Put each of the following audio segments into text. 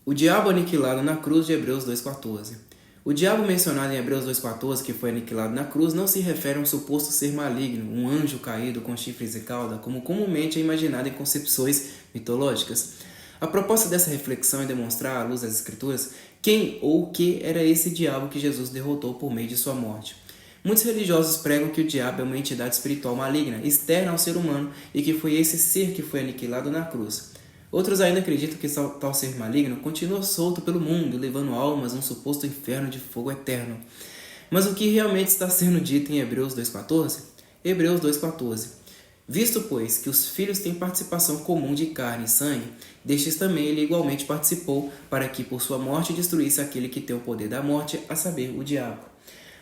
O diabo aniquilado na cruz de Hebreus 2,14. O diabo mencionado em Hebreus 2,14, que foi aniquilado na cruz, não se refere a um suposto ser maligno, um anjo caído com chifres e cauda, como comumente é imaginado em concepções mitológicas. A proposta dessa reflexão é demonstrar, à luz das Escrituras, quem ou o que era esse diabo que Jesus derrotou por meio de sua morte. Muitos religiosos pregam que o diabo é uma entidade espiritual maligna, externa ao ser humano, e que foi esse ser que foi aniquilado na cruz. Outros ainda acreditam que tal ser maligno continua solto pelo mundo, levando almas a um suposto inferno de fogo eterno. Mas o que realmente está sendo dito em Hebreus 2,14? Hebreus 2,14. Visto, pois, que os filhos têm participação comum de carne e sangue, destes também ele igualmente participou, para que por sua morte destruísse aquele que tem o poder da morte, a saber, o diabo.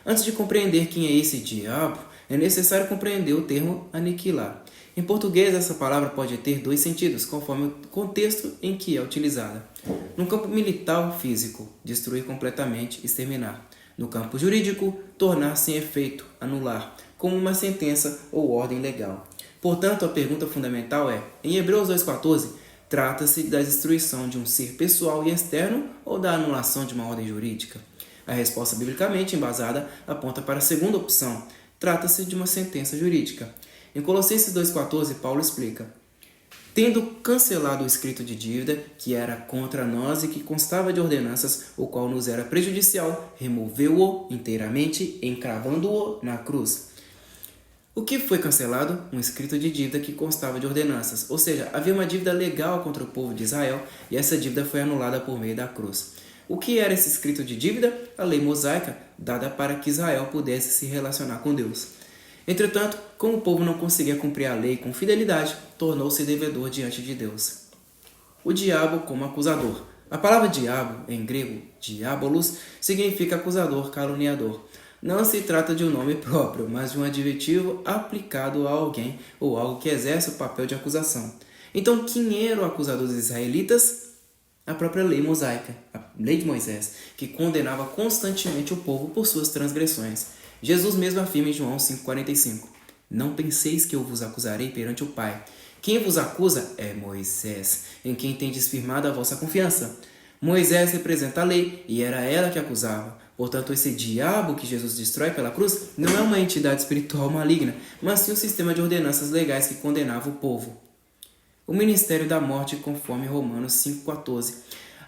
Antes de compreender quem é esse diabo, é necessário compreender o termo aniquilar. Em português, essa palavra pode ter dois sentidos, conforme o contexto em que é utilizada. No campo militar ou físico, destruir completamente, exterminar. No campo jurídico, tornar sem efeito, anular, como uma sentença ou ordem legal. Portanto, a pergunta fundamental é, em Hebreus 2,14, trata-se da destruição de um ser pessoal e externo ou da anulação de uma ordem jurídica? A resposta biblicamente embasada aponta para a segunda opção, trata-se de uma sentença jurídica. Em Colossenses 2,14, Paulo explica: tendo cancelado o escrito de dívida, que era contra nós e que constava de ordenanças, o qual nos era prejudicial, removeu-o inteiramente, encravando-o na cruz. O que foi cancelado? Um escrito de dívida que constava de ordenanças, ou seja, havia uma dívida legal contra o povo de Israel e essa dívida foi anulada por meio da cruz. O que era esse escrito de dívida? A lei mosaica, dada para que Israel pudesse se relacionar com Deus. Entretanto, como o povo não conseguia cumprir a lei com fidelidade, tornou-se devedor diante de Deus. O diabo como acusador. A palavra diabo, em grego, diabolos, significa acusador, caluniador. Não se trata de um nome próprio, mas de um adjetivo aplicado a alguém ou algo que exerce o papel de acusação. Então, quem era o acusador dos israelitas? A própria lei mosaica, a lei de Moisés, que condenava constantemente o povo por suas transgressões. Jesus mesmo afirma em João 5,45: não penseis que eu vos acusarei perante o Pai. Quem vos acusa é Moisés, em quem tendes firmado a vossa confiança. Moisés representa a lei e era ela que acusava. Portanto, esse diabo que Jesus destrói pela cruz não é uma entidade espiritual maligna, mas sim um sistema de ordenanças legais que condenava o povo. O ministério da morte, conforme Romanos 5,14.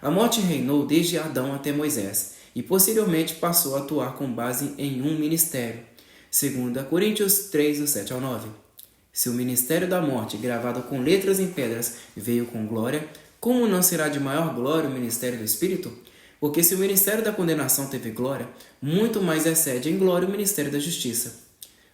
A morte reinou desde Adão até Moisés e posteriormente passou a atuar com base em um ministério. 2 Coríntios 3, do 7 ao 9. Se o ministério da morte, gravado com letras em pedras, veio com glória, como não será de maior glória o ministério do Espírito? Porque se o ministério da condenação teve glória, muito mais excede em glória o ministério da justiça.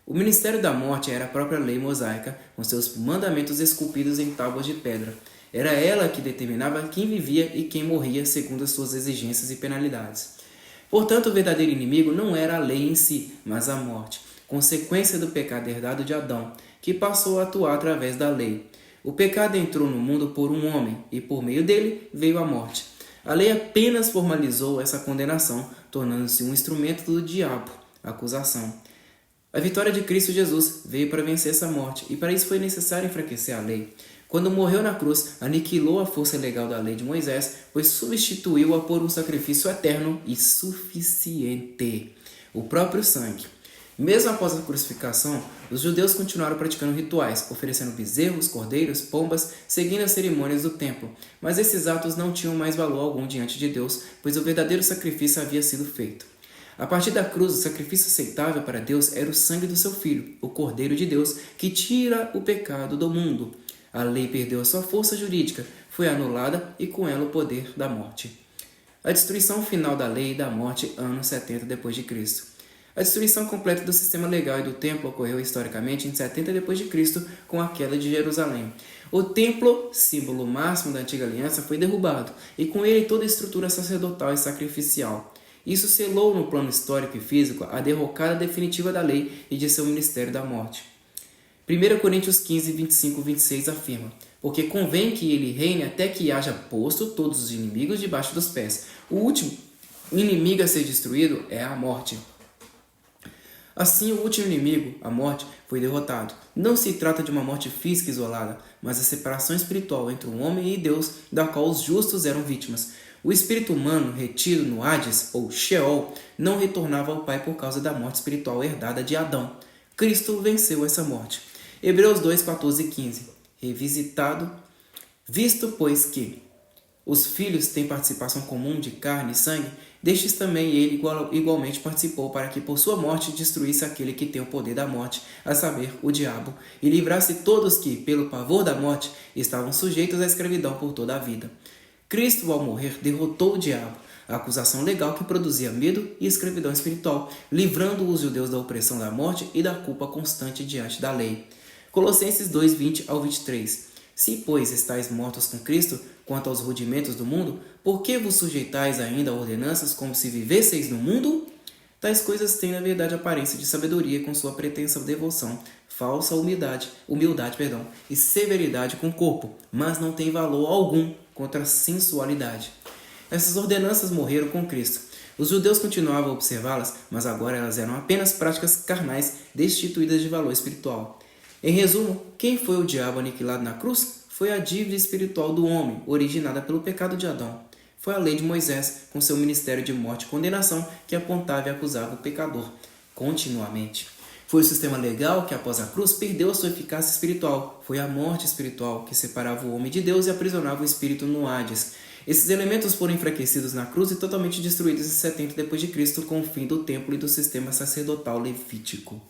O ministério da morte era a própria lei mosaica, com seus mandamentos esculpidos em tábuas de pedra. Era ela que determinava quem vivia e quem morria segundo as suas exigências e penalidades. Portanto, o verdadeiro inimigo não era a lei em si, mas a morte, consequência do pecado herdado de Adão, que passou a atuar através da lei. O pecado entrou no mundo por um homem, e por meio dele veio a morte. A lei apenas formalizou essa condenação, tornando-se um instrumento do diabo, a acusação. A vitória de Cristo Jesus veio para vencer essa morte, e para isso foi necessário enfraquecer a lei. Quando morreu na cruz, aniquilou a força legal da lei de Moisés, pois substituiu-a por um sacrifício eterno e suficiente, o próprio sangue. Mesmo após a crucificação, os judeus continuaram praticando rituais, oferecendo bezerros, cordeiros, pombas, seguindo as cerimônias do templo. Mas esses atos não tinham mais valor algum diante de Deus, pois o verdadeiro sacrifício havia sido feito. A partir da cruz, o sacrifício aceitável para Deus era o sangue do seu Filho, o Cordeiro de Deus, que tira o pecado do mundo. A lei perdeu a sua força jurídica, foi anulada e com ela o poder da morte. A destruição final da lei e da morte, anos 70 d.C. A destruição completa do sistema legal e do templo ocorreu historicamente em 70 d.C. com a queda de Jerusalém. O templo, símbolo máximo da antiga aliança, foi derrubado e com ele toda a estrutura sacerdotal e sacrificial. Isso selou no plano histórico e físico a derrocada definitiva da lei e de seu ministério da morte. 1 Coríntios 15, 25 e 26 afirma: porque convém que ele reine até que haja posto todos os inimigos debaixo dos pés. O último inimigo a ser destruído é a morte. Assim, o último inimigo, a morte, foi derrotado. Não se trata de uma morte física isolada, mas a separação espiritual entre o homem e Deus, da qual os justos eram vítimas. O espírito humano, retido no Hades, ou Sheol, não retornava ao Pai por causa da morte espiritual herdada de Adão. Cristo venceu essa morte. Hebreus 2, 14 e 15. Revisitado. Visto, pois, que os filhos têm participação comum de carne e sangue, destes também ele igualmente participou, para que por sua morte destruísse aquele que tem o poder da morte, a saber, o diabo, e livrasse todos que, pelo pavor da morte, estavam sujeitos à escravidão por toda a vida. Cristo, ao morrer, derrotou o diabo, a acusação legal que produzia medo e escravidão espiritual, livrando os judeus da opressão da morte e da culpa constante diante da lei. Colossenses 2, 20 ao 23. Se, pois, estáis mortos com Cristo, quanto aos rudimentos do mundo, por que vos sujeitais ainda a ordenanças como se vivesseis no mundo? Tais coisas têm, na verdade, aparência de sabedoria com sua pretensa devoção, falsa humildade, e severidade com o corpo, mas não tem valor algum contra a sensualidade. Essas ordenanças morreram com Cristo. Os judeus continuavam a observá-las, mas agora elas eram apenas práticas carnais destituídas de valor espiritual. Em resumo, quem foi o diabo aniquilado na cruz? Foi a dívida espiritual do homem, originada pelo pecado de Adão. Foi a lei de Moisés, com seu ministério de morte e condenação, que apontava e acusava o pecador continuamente. Foi o sistema legal que, após a cruz, perdeu a sua eficácia espiritual. Foi a morte espiritual que separava o homem de Deus e aprisionava o espírito no Hades. Esses elementos foram enfraquecidos na cruz e totalmente destruídos em 70 d.C., com o fim do templo e do sistema sacerdotal levítico.